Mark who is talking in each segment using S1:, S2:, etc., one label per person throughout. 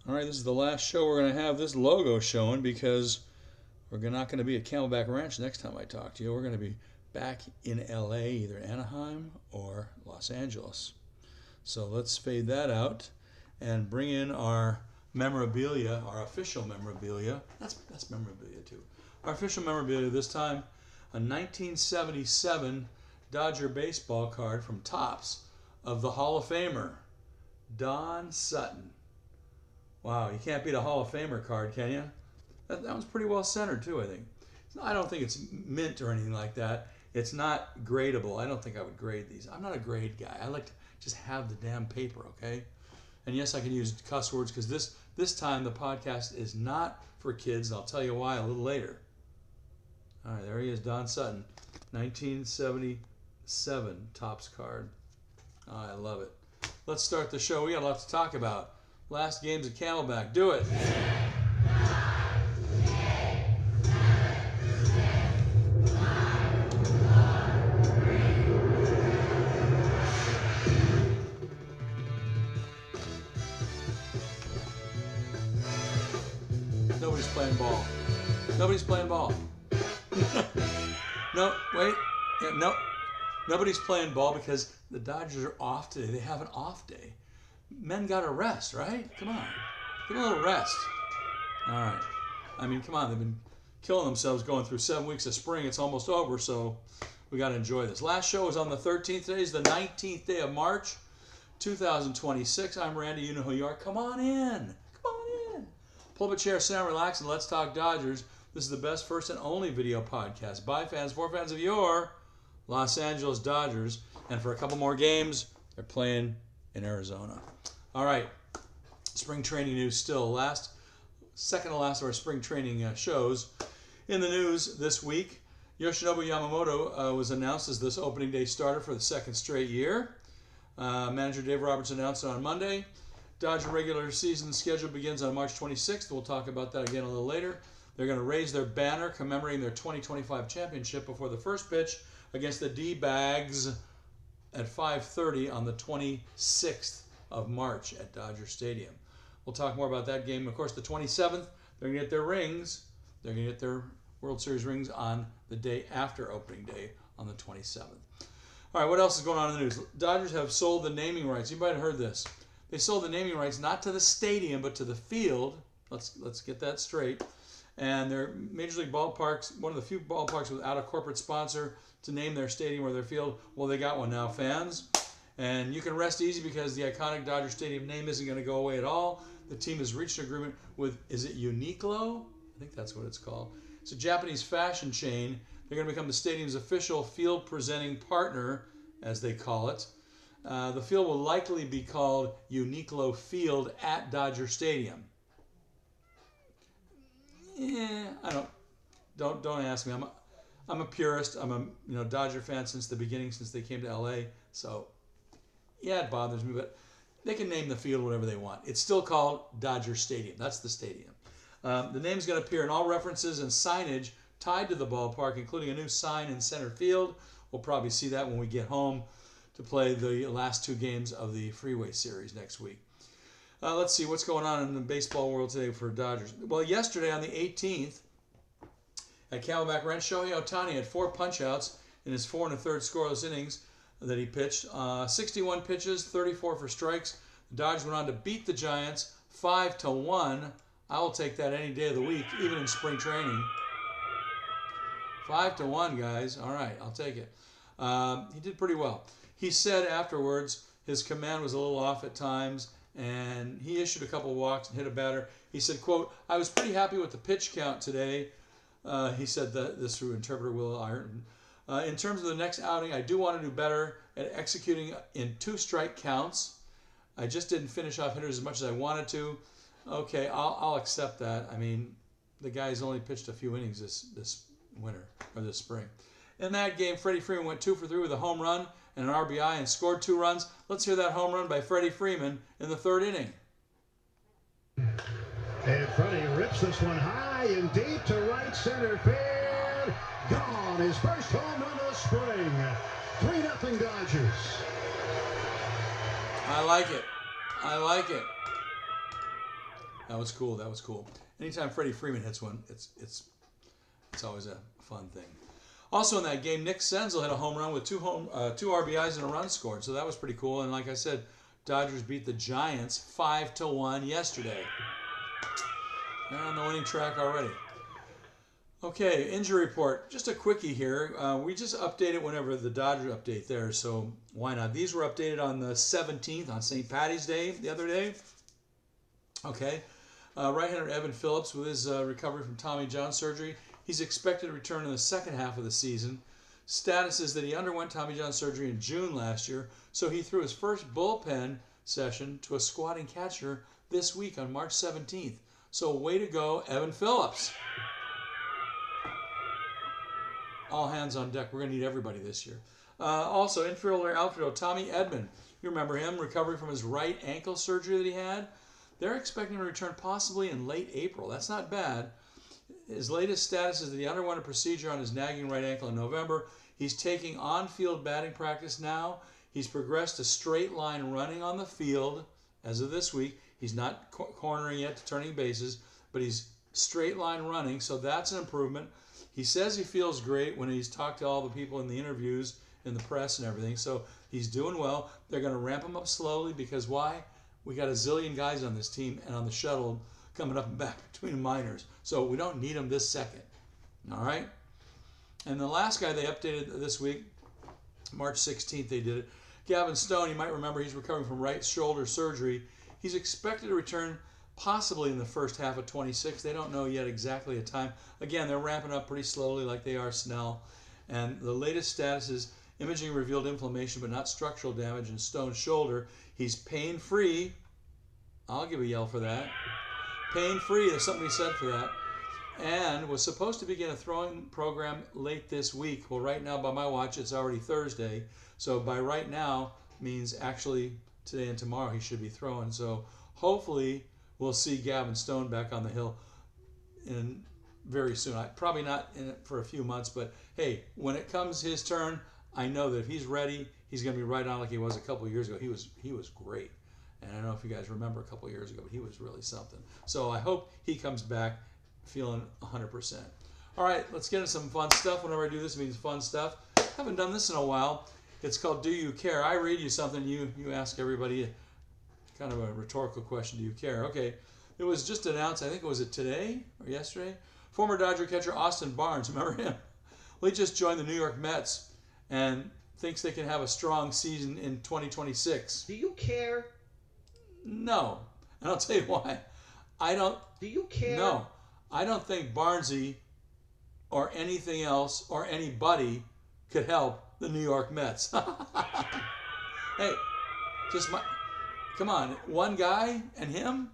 S1: All right, this is the last show we're going to have this logo showing because we're not going to be at Camelback Ranch next time I talk to you. We're going to be back in LA, either Anaheim or Los Angeles. So let's fade that out and bring in our memorabilia, our official memorabilia. That's memorabilia too. Our official memorabilia this time, a 1977 Dodger baseball card from Topps of the Hall of Famer, Don Sutton. Wow, you can't beat a Hall of Famer card, can you? That was pretty well centered too, I think. I don't think it's mint or anything like that. It's not gradable. I don't think I would grade these. I'm not a grade guy. I like to just have the damn paper, okay? And yes, I can use cuss words because this time the podcast is not for kids. And I'll tell you why a little later. All right, there he is, Don Sutton, 1977 Topps card. Oh, I love it. Let's start the show. We got a lot to talk about. Last games at Camelback. Do it. Nobody's playing ball. Nobody's playing ball. No, wait. Yeah, no. Nobody's playing ball because the Dodgers are off today. They have an off day. Men got to rest, right? Come on. Give them a little rest. All right. I mean, come on. They've been killing themselves going through 7 weeks of spring. It's almost over, so we got to enjoy this. Last show was on the 13th. Today is the 19th day of March, 2026. I'm Randy. You know who you are. Come on in. Come on in. Pull up a chair, sit down, relax, and let's talk Dodgers. This is the best, first, and only video podcast by fans, for fans of your Los Angeles Dodgers. And for a couple more games, they're playing in Arizona. All right, spring training news still. Second to last of our spring training shows. In the news this week, Yoshinobu Yamamoto was announced as this opening day starter for the second straight year. Manager Dave Roberts announced it on Monday. Dodger regular season schedule begins on March 26th. We'll talk about that again a little later. They're going to raise their banner commemorating their 2025 championship before the first pitch against the D-Bags at 5:30 on the 26th of March at Dodger Stadium. We'll talk more about that game. Of course, the 27th, they're going to get their rings. They're going to get their World Series rings on the day after opening day on the 27th. All right, what else is going on in the news? Dodgers have sold the naming rights. You might have heard this. They sold the naming rights not to the stadium, but to the field. Let's get that straight. And they're Major League ballparks, one of the few ballparks without a corporate sponsor to name their stadium or their field. Well, they got one now, fans. And you can rest easy because the iconic Dodger Stadium name isn't going to go away at all. The team has reached an agreement with, is it Uniqlo? I think that's what it's called. It's a Japanese fashion chain. They're going to become the stadium's official field presenting partner, as they call it. The field will likely be called Uniqlo Field at Dodger Stadium. I don't ask me. I'm a purist. I'm a Dodger fan since the beginning, since they came to LA. So yeah, it bothers me, but they can name the field whatever they want. It's still called Dodger Stadium. That's the stadium. The name's going to appear in all references and signage tied to the ballpark, including a new sign in center field. We'll probably see that when we get home to play the last two games of the Freeway Series next week. Let's see what's going on in the baseball world today for Dodgers. Well, yesterday on the 18th at Camelback Ranch, Shohei Ohtani had 4 punch-outs in his 4 1/3 scoreless innings that he pitched. 61 pitches, 34 for strikes. The Dodgers went on to beat the Giants 5-1. I will take that any day of the week, even in spring training. 5-1, guys. All right, I'll take it. He did pretty well. He said afterwards his command was a little off at times, and he issued a couple of walks and hit a batter. He said, quote, "I was pretty happy with the pitch count today." He said this through interpreter Will Ireton. In terms of the next outing, I do want to do better at executing in 2 strike counts. I just didn't finish off hitters as much as I wanted to. Okay, I'll accept that. I mean, the guy's only pitched a few innings this winter or this spring. In that game, Freddie Freeman went 2 for 3 with a home run and an RBI and scored 2 runs. Let's hear that home run by Freddie Freeman in the 3rd inning.
S2: And Freddie rips this one high and deep to right center field. Gone. His first home run of the spring. 3-0 Dodgers.
S1: I like it. I like it. That was cool. That was cool. Anytime Freddie Freeman hits one, it's always a fun thing. Also in that game, Nick Senzel hit a home run with two RBIs and a run scored. So that was pretty cool. And like I said, Dodgers beat the Giants 5-1 yesterday. They're on the winning track already. Okay, injury report. Just a quickie here. We just update it whenever the Dodger update there, so why not? These were updated on the 17th, on St. Patty's Day, the other day. Okay. Right-hander Evan Phillips with his recovery from Tommy John surgery. He's expected to return in the second half of the season. Status is that he underwent Tommy John surgery in June last year, so he threw his first bullpen session to a squatting catcher this week on March 17th. So way to go, Evan Phillips. All hands on deck. We're going to need everybody this year. Also, infielder outfielder Tommy Edman. You remember him, recovery from his right ankle surgery that he had. They're expecting him to return possibly in late April. That's not bad. His latest status is that he underwent a procedure on his nagging right ankle in November. He's taking on-field batting practice now. He's progressed to straight line running on the field as of this week. He's not cornering yet to turning bases, but he's straight line running, so that's an improvement. He says he feels great when he's talked to all the people in the interviews, in the press and everything, so he's doing well. They're going to ramp him up slowly because why? We got a zillion guys on this team and on the shuttle coming up and back between minors, so we don't need him this second. All right? And the last guy they updated this week, March 16th they did it, Gavin Stone. You might remember he's recovering from right shoulder surgery. He's expected to return possibly in the first half of 26. They don't know yet exactly a time. Again, they're ramping up pretty slowly like they are Snell. And the latest status is imaging revealed inflammation but not structural damage in Stone's shoulder. He's pain-free. I'll give a yell for that. Pain-free, there's something to be said for that. And was supposed to begin a throwing program late this week. Well, right now, by my watch, it's already Thursday. So by right now means actually today and tomorrow he should be throwing. So hopefully we'll see Gavin Stone back on the hill in very soon. Probably not in it for a few months, but hey, when it comes his turn, I know that if he's ready, he's going to be right on like he was a couple of years ago. He was great. And I don't know if you guys remember a couple of years ago, but he was really something. So I hope he comes back feeling 100%. All right, let's get into some fun stuff. Whenever I do this, it means fun stuff. Haven't done this in a while. It's called Do You Care? I read you something, you ask everybody kind of a rhetorical question. Do you care? Okay. It was just announced, I think it was today or yesterday. Former Dodger catcher Austin Barnes, remember him? Well, he just joined the New York Mets and thinks they can have a strong season in 2026.
S3: Do you care?
S1: No. And I'll tell you why.
S3: Do you care?
S1: No. I don't think Barnesy or anything else or anybody could help the New York Mets. Hey, come on, one guy and him,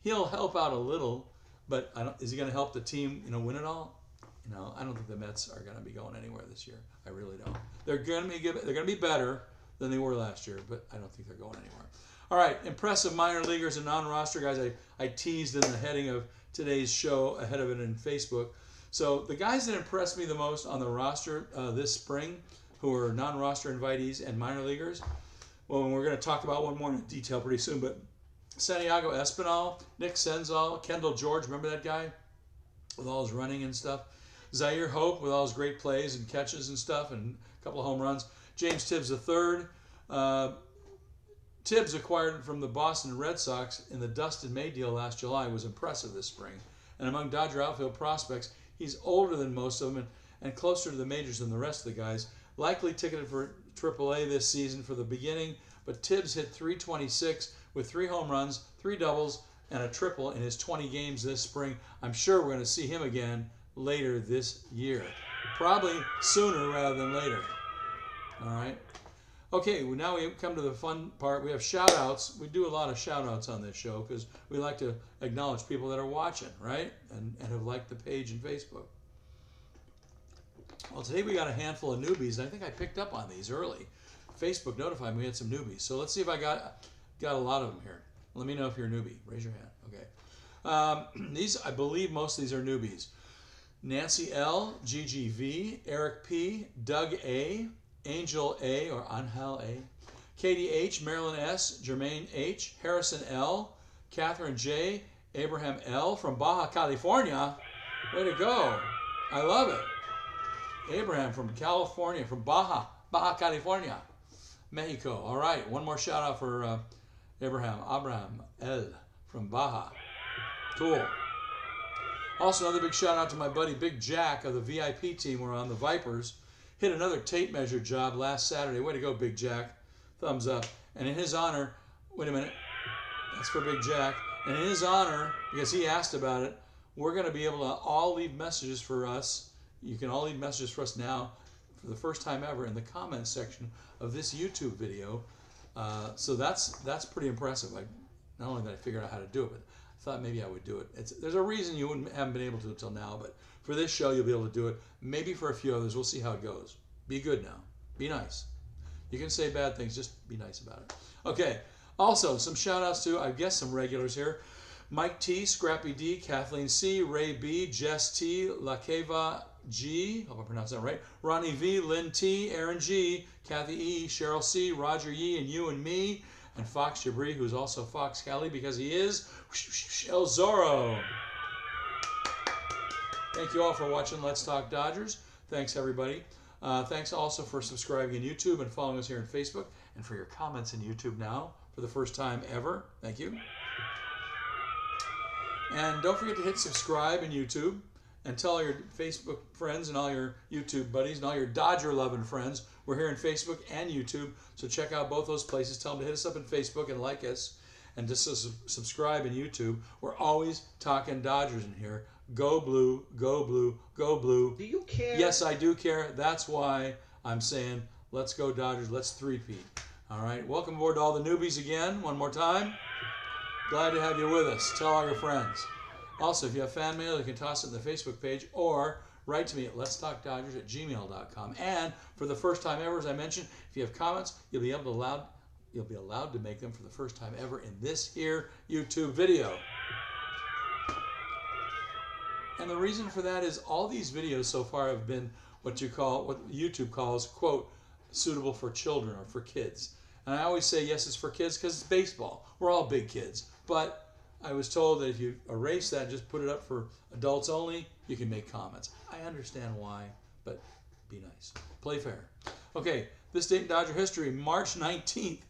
S1: he'll help out a little, but is he going to help the team, win it all? I don't think the Mets are going to be going anywhere this year. I really don't. They're going to be better than they were last year, but I don't think they're going anywhere. All right, impressive minor leaguers and non-roster guys. I teased in the heading of today's show ahead of it in Facebook. So the guys that impressed me the most on the roster this spring, who are non-roster invitees and minor leaguers, well, we're going to talk about one more in detail pretty soon, but Santiago Espinal, Nick Senzel, Kendall George, remember that guy with all his running and stuff? Zaire Hope with all his great plays and catches and stuff and a couple of home runs. James Tibbs III. Tibbs, acquired from the Boston Red Sox in the Dustin May deal last July, was impressive this spring. And among Dodger outfield prospects, he's older than most of them and closer to the majors than the rest of the guys. Likely ticketed for AAA this season for the beginning, but Tibbs hit .326 with 3 home runs, 3 doubles, and a triple in his 20 games this spring. I'm sure we're going to see him again later this year. Probably sooner rather than later. All right. Okay, now we come to the fun part. We have shout-outs. We do a lot of shout-outs on this show because we like to acknowledge people that are watching, right? And have liked the page in Facebook. Well, today we got a handful of newbies. I think I picked up on these early. Facebook notified me we had some newbies. So let's see if I got a lot of them here. Let me know if you're a newbie. Raise your hand. Okay. These, I believe most of these are newbies. Nancy L, GGV, Eric P, Doug A, Angel A or Angel A, Katie H, Marilyn S, Jermaine H, Harrison L, Catherine J. Abraham L. from Baja California. Way to go. I love it. Abraham from California, from Baja California, Mexico. All right, one more shout out for Abraham L. from Baja. Cool. Also, another big shout out to my buddy Big Jack of the VIP team. We're on the Vipers. Hit another tape measure job last Saturday. Way to go, Big Jack. Thumbs up. And in his honor, wait a minute. That's for Big Jack. And in his honor, because he asked about it, we're going to be able to all leave messages for us. You can all leave messages for us now for the first time ever in the comments section of this YouTube video. So that's pretty impressive. Not only did I figure out how to do it, but I thought maybe I would do it. There's a reason you haven't been able to until now, but for this show you'll be able to do it. Maybe for a few others. We'll see how it goes. Be good now. Be nice. You can say bad things, just be nice about it. Okay. Also, some shout outs to, I guess, some regulars here. Mike T, Scrappy D, Kathleen C, Ray B, Jess T, Lakeva G, hope I pronounced that right, Ronnie V, Lynn T, Aaron G, Kathy E, Cheryl C, Roger Yee, and you and me, and Fox Jabri, who's also Fox Kelly because he is El Zorro. Thank you all for watching Let's Talk Dodgers. Thanks, everybody. Thanks also for subscribing on YouTube and following us here on Facebook, and for your comments in YouTube now for the first time ever. Thank you. And don't forget to hit subscribe in YouTube and tell all your Facebook friends and all your YouTube buddies and all your Dodger-loving friends. We're here on Facebook and YouTube, so check out both those places. Tell them to hit us up on Facebook and like us, and just subscribe in YouTube. We're always talking Dodgers in here. Go blue, go blue, go blue.
S3: Do you care?
S1: Yes, I do care. That's why I'm saying let's go Dodgers. Let's three-peat. All right. Welcome aboard to all the newbies again. One more time. Glad to have you with us. Tell all your friends. Also, if you have fan mail, you can toss it in the Facebook page or write to me at letstalkdodgers@gmail.com. And for the first time ever, as I mentioned, if you have comments, you'll be allowed to make them for the first time ever in this here YouTube video. And the reason for that is all these videos so far have been what YouTube calls, quote, suitable for children or for kids. And I always say, yes, it's for kids because it's baseball. We're all big kids. But I was told that if you erase that and just put it up for adults only, you can make comments. I understand why, but be nice. Play fair. Okay, this date in Dodger history, March 19th.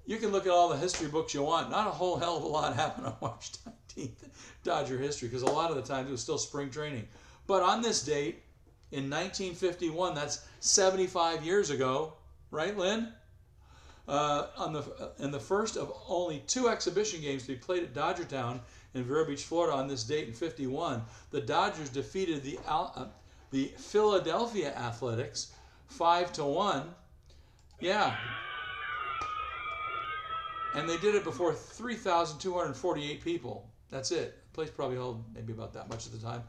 S1: You can look at all the history books you want. Not a whole hell of a lot happened on March 19th, Dodger history, because a lot of the times it was still spring training. But on this date, in 1951, that's 75 years ago, right, Lynn? In the first of only 2 exhibition games to be played at Dodgertown in Vero Beach, Florida, on this date in 51, the Dodgers defeated the Philadelphia Athletics 5-1. Yeah. And they did it before 3,248 people. That's it. The place probably held maybe about that much at the time.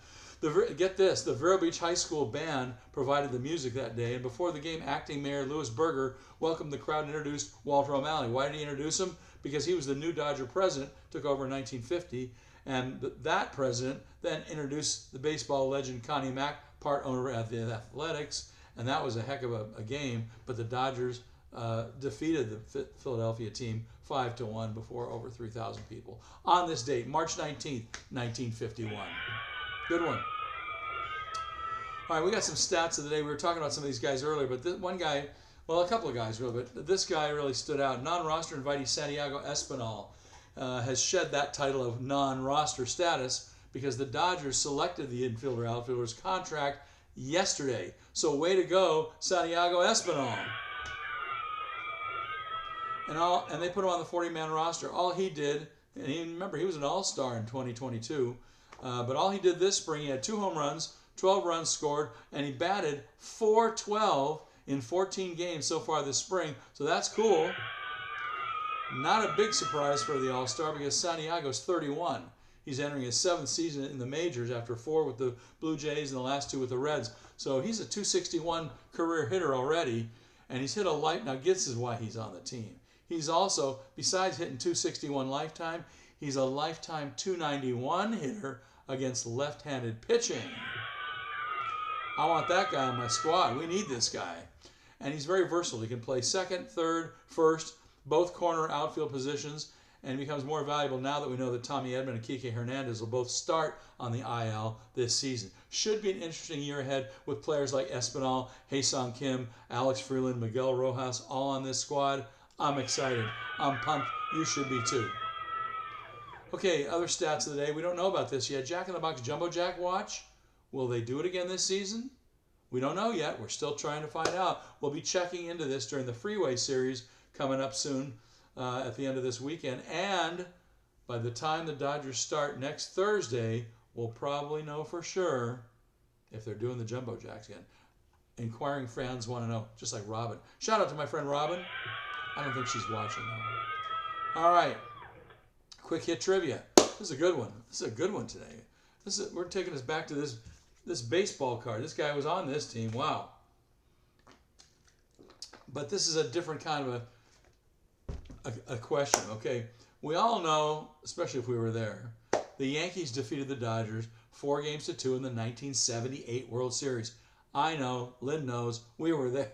S1: Get this, the Vero Beach High School band provided the music that day, and before the game, acting Mayor Louis Berger welcomed the crowd and introduced Walter O'Malley. Why did he introduce him? Because he was the new Dodger president, took over in 1950, and that president then introduced the baseball legend Connie Mack, part owner at the Athletics, and that was a heck of a game, but the Dodgers defeated the Philadelphia team 5-1 before over 3,000 people. On this date, March 19th, 1951. Good one. All right, we got some stats of the day. We were talking about some of these guys earlier, but this one guy, well, a couple of guys really, but this guy really stood out. Non-roster invitee Santiago Espinal has shed that title of non-roster status because the Dodgers selected the outfielder's contract yesterday. So way to go, Santiago Espinal. And they put him on the 40-man roster. All he did, and remember, he was an all-star in 2022, but all he did this spring, he had 2 home runs, 12 runs scored, and he batted .412 in 14 games so far this spring. So that's cool. Not a big surprise for the All-Star because Santiago's 31. He's entering his 7th season in the majors after 4 with the Blue Jays and the last 2 with the Reds. So he's a .261 career hitter already, and he's hit a light. Now, this is why he's on the team. He's also, besides hitting .261 lifetime, he's a lifetime .291 hitter against left-handed pitching. I want that guy on my squad. We need this guy. And he's very versatile. He can play second, third, first, both corner outfield positions. and becomes more valuable now that we know that Tommy Edman and Kike Hernandez will both start on the IL this season. Should be an interesting year ahead with players like Espinal, Hae-Sung Kim, Alex Freeland, Miguel Rojas, all on this squad. I'm excited. I'm pumped. You should be too. Okay, other stats of the day. We don't know about this yet. Jack in the Box Jumbo Jack watch. Will they do it again this season? We don't know yet. We're still trying to find out. We'll be checking into this during the Freeway Series coming up soon at the end of this weekend. And by the time the Dodgers start next Thursday, we'll probably know for sure if they're doing the Jumbo Jacks again. Inquiring fans want to know, just like Robin. Shout out to my friend Robin. I don't think she's watching though. All right. Quick hit trivia. This is a good one. This is a good one today. We're taking us back to this baseball card. This guy was on this team. Wow. But this is a different kind of a question. Okay. We all know, especially if we were there, the Yankees defeated the Dodgers 4-2 in the 1978 World Series. I know. Lynn knows. We were there.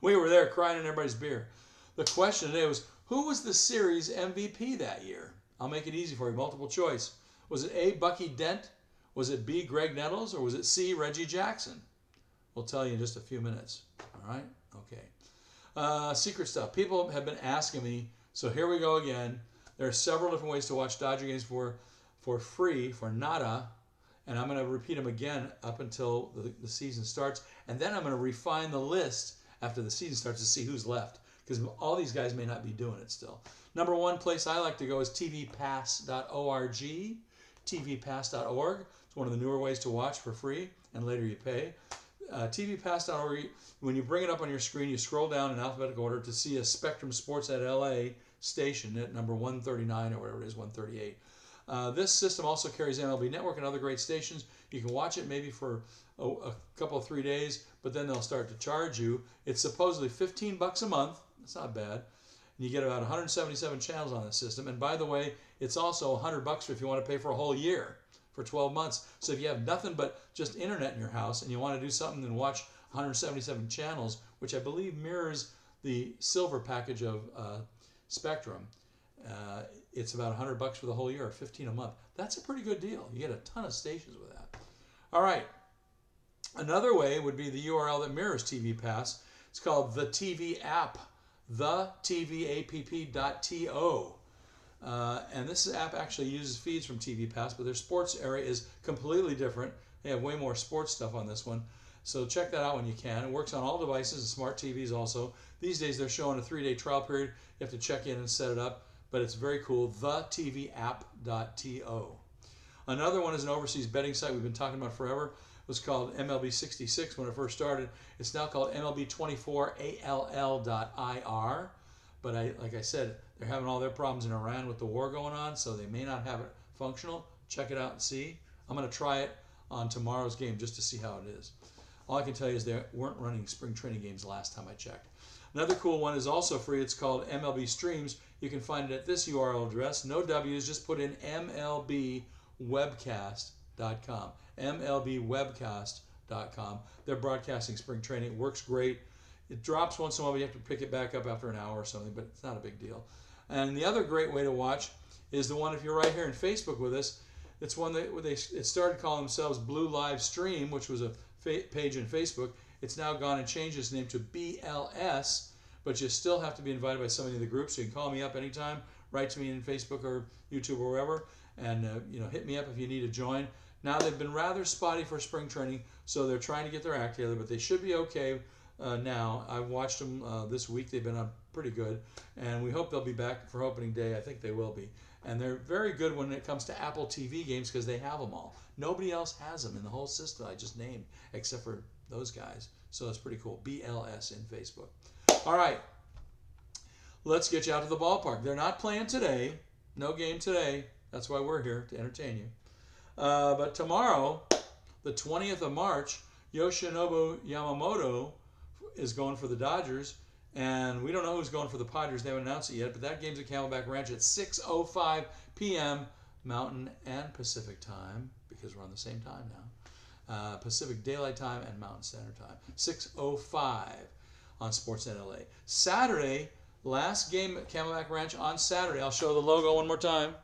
S1: We were there crying in everybody's beer. The question today was, who was the series MVP that year? I'll make it easy for you. Multiple choice. Was it A, Bucky Dent? Was it B, Greg Nettles? Or was it C, Reggie Jackson? We'll tell you in just a few minutes. All right? Okay. Secret stuff. People have been asking me, so here we go again. There are several different ways to watch Dodger games for free, for nada. And I'm going to repeat them again up until the season starts. And then I'm going to refine the list after the season starts to see who's left, because all these guys may not be doing it still. Number one place I like to go is tvpass.org, tvpass.org. It's one of the newer ways to watch for free, and later you pay. tvpass.org, when you bring it up on your screen, you scroll down in alphabetical order to see a Spectrum Sports at LA station at number 139 or whatever it is, 138. This system also carries MLB Network and other great stations. You can watch it maybe for a couple of 3 days, but then they'll start to charge you. It's supposedly $15 a month. That's not bad. And you get about 177 channels on the system. And by the way, it's also $100 if you want to pay for a whole year, for 12 months. So if you have nothing but just internet in your house and you want to do something and watch 177 channels, which I believe mirrors the silver package of Spectrum, it's about $100 for the whole year, or $15 a month. That's a pretty good deal. You get a ton of stations with that. All right. Another way would be the URL that mirrors TV Pass. It's called the TV App, thetvapp.to. And this app actually uses feeds from TV Pass, but their sports area is completely different. They have way more sports stuff on this one. So check that out when you can. It works on all devices and smart TVs also. These days they're showing a 3-day trial period. You have to check in and set it up, but it's very cool, thetvapp.to. Another one is an overseas betting site we've been talking about forever. It was called MLB 66 when it first started. It's now called MLB24ALL.ir. But like I said, they're having all their problems in Iran with the war going on, so they may not have it functional. Check it out and see. I'm going to try it on tomorrow's game just to see how it is. All I can tell you is they weren't running spring training games last time I checked. Another cool one is also free. It's called MLB Streams. You can find it at this URL address. No W's, just put in MLBwebcast.com. MLBwebcast.com. They're broadcasting spring training. It works great. It drops once in a while, but you have to pick it back up after an hour or something, but it's not a big deal. And the other great way to watch is the one, if you're right here in Facebook with us, it's one that it started calling themselves Blue Live Stream, which was a page in Facebook. It's now gone and changed its name to BLS, but you still have to be invited by somebody in the group, so you can call me up anytime, write to me in Facebook or YouTube or wherever, and hit me up if you need to join. Now they've been rather spotty for spring training, so they're trying to get their act together, but they should be okay now. I've watched them this week. They've been on pretty good, and we hope they'll be back for opening day. I think they will be. And they're very good when it comes to Apple TV games because they have them all. Nobody else has them in the whole system I just named except for those guys. So it's pretty cool. BLS in Facebook. All right. Let's get you out to the ballpark. They're not playing today. No game today. That's why we're here, to entertain you. But tomorrow, the 20th of March, Yoshinobu Yamamoto is going for the Dodgers. And we don't know who's going for the Padres. They haven't announced it yet. But that game's at Camelback Ranch at 6:05 p.m. Mountain and Pacific time, because we're on the same time now. Pacific Daylight Time and Mountain Standard Time. 6:05 on Sportsnet LA. Saturday, Last game at Camelback Ranch on Saturday. I'll show the logo one more time.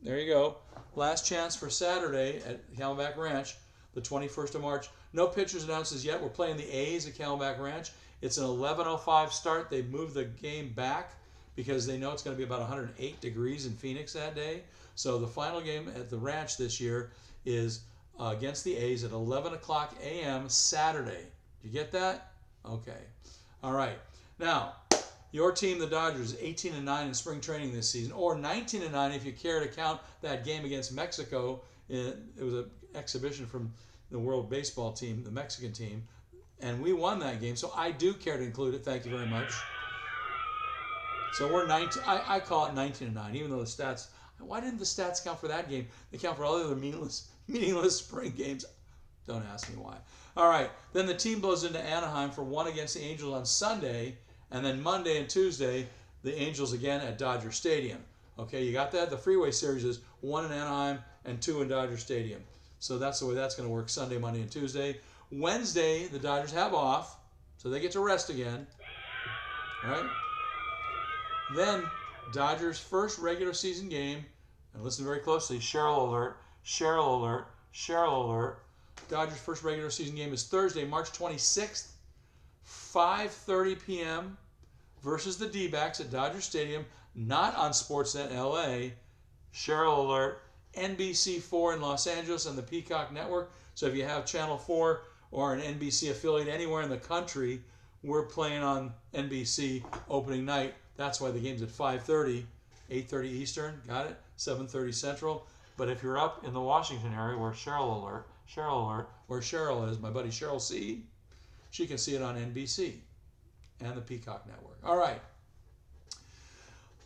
S1: There you go. Last chance for Saturday at Camelback Ranch, the 21st of March. No pitchers announced as yet. We're playing the A's at Camelback Ranch. It's an 11:05 start. They moved the game back because they know it's going to be about 108 degrees in Phoenix that day. So the final game at the ranch this year is against the A's at 11 o'clock a.m. Saturday. You get that? Okay. All right. Now, your team, the Dodgers, 18-9 in spring training this season, or 19-9 if you care to count that game against Mexico. It was an exhibition from the World Baseball team, the Mexican team, and we won that game. So I do care to include it. Thank you very much. So we're 19. I call it 19-9, even though the stats. Why didn't the stats count for that game? They count for all the other meaningless spring games. Don't ask me why. All right. Then the team blows into Anaheim for 1 against the Angels on Sunday. And then Monday and Tuesday, the Angels again at Dodger Stadium. Okay, you got that? The Freeway Series is 1 in Anaheim and 2 in Dodger Stadium. So that's the way that's going to work, Sunday, Monday, and Tuesday. Wednesday, the Dodgers have off, so they get to rest again. All right? Then, Dodgers' first regular season game, and listen very closely, Cheryl alert, Cheryl alert, Cheryl alert. Dodgers' first regular season game is Thursday, March 26th, 5:30 p.m. versus the D-backs at Dodger Stadium, not on Sportsnet LA. Cheryl alert, NBC4 in Los Angeles and the Peacock Network. So if you have Channel 4 or an NBC affiliate anywhere in the country, we're playing on NBC opening night. That's why the game's at 5:30, 8:30 Eastern, got it? 7:30 Central. But if you're up in the Washington area where Cheryl alert, where Cheryl is, my buddy Cheryl C., she can see it on NBC and the Peacock Network. All right.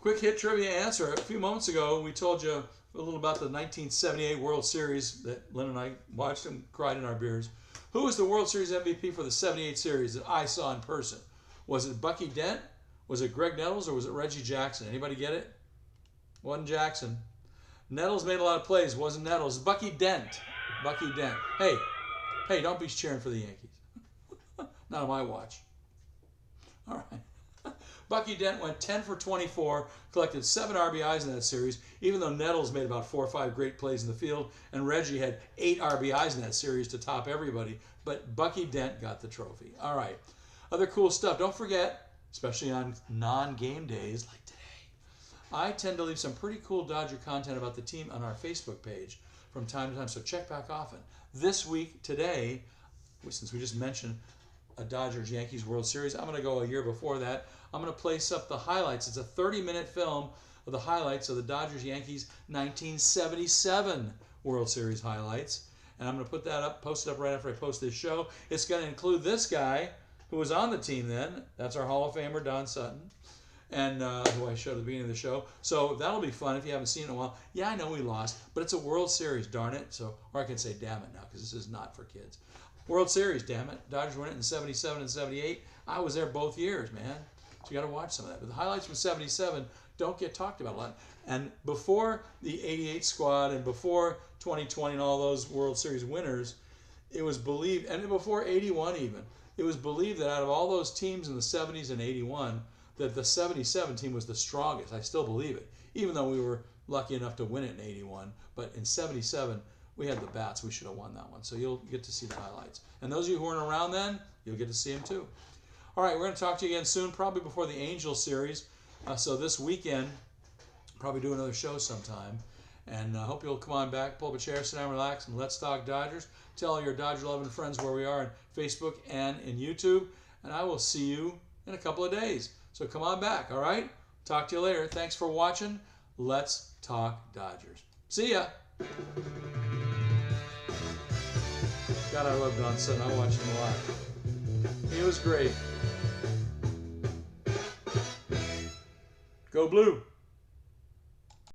S1: Quick hit trivia answer. A few moments ago, we told you a little about the 1978 World Series that Lynn and I watched and cried in our beers. Who was the World Series MVP for the 78 series that I saw in person? Was it Bucky Dent? Was it Greg Nettles? Or was it Reggie Jackson? Anybody get it? Wasn't Jackson. Nettles made a lot of plays. Wasn't Nettles. Bucky Dent. Bucky Dent. Hey, don't be cheering for the Yankees. Not on my watch. All right. Bucky Dent went 10 for 24, collected 7 RBIs in that series, even though Nettles made about 4 or 5 great plays in the field, and Reggie had 8 RBIs in that series to top everybody. But Bucky Dent got the trophy. All right. Other cool stuff. Don't forget, especially on non-game days like today, I tend to leave some pretty cool Dodger content about the team on our Facebook page from time to time, so check back often. This week, today, since we just mentioned a Dodgers-Yankees World Series, I'm going to go a year before that. I'm going to place up the highlights. It's a 30-minute film of the highlights of the Dodgers-Yankees 1977 World Series highlights. And I'm going to put that up, post it up right after I post this show. It's going to include this guy who was on the team then. That's our Hall of Famer, Don Sutton, and who I showed at the beginning of the show. So that'll be fun if you haven't seen it in a while. Yeah, I know we lost, but it's a World Series, darn it. So, or I can say damn it now, because this is not for kids. World Series, damn it. Dodgers won it in 77 and 78. I was there both years, man. So you got to watch some of that. But the highlights from 77 don't get talked about a lot. And before the 88 squad and before 2020 and all those World Series winners, it was believed, and before 81 even, it was believed that out of all those teams in the 70s and 81, that the 77 team was the strongest. I still believe it, even though we were lucky enough to win it in 81. But in 77, we had the bats. We should have won that one. So you'll get to see the highlights. And those of you who weren't around then, you'll get to see them too. All right, we're going to talk to you again soon, probably before the Angels series. So this weekend, probably do another show sometime. And I hope you'll come on back, pull up a chair, sit down, relax, and let's talk Dodgers. Tell all your Dodger-loving friends where we are on Facebook and in YouTube. And I will see you in a couple of days. So come on back, all right? Talk to you later. Thanks for watching. Let's talk Dodgers. See ya. God, I love Don Sutton. I watched him a lot. He was great. Go Blue.